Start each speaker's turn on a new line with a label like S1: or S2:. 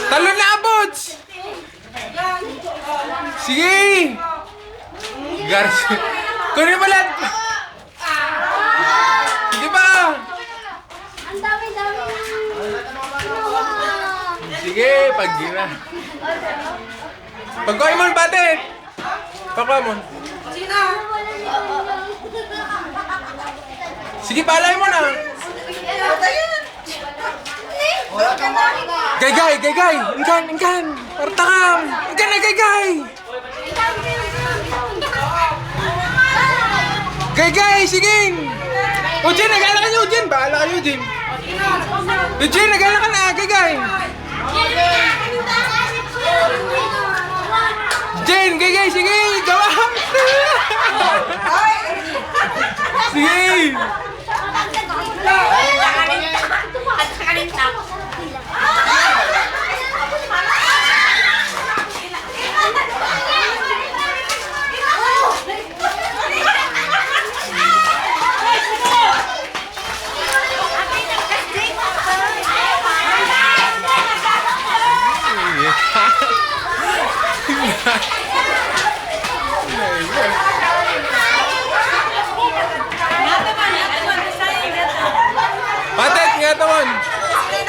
S1: Talon na, Abots! Sige! Garcia. Kunin mo lahat! Sige pa!
S2: Ang dami-dami.
S1: Sige, pag gina. Pagkuhay mo, batet! Pagkuhay mo. Sige, palay mo na. Gay! Ingkan! Partakam! Ingkan na, gay! Gay! Sige! Eugene, nagala ka niyo, Eugene! Bahala kayo, Eugene! Eugene, nagala ka na, gay! Jen, gay! Sige! Gawa! Sige! Nice.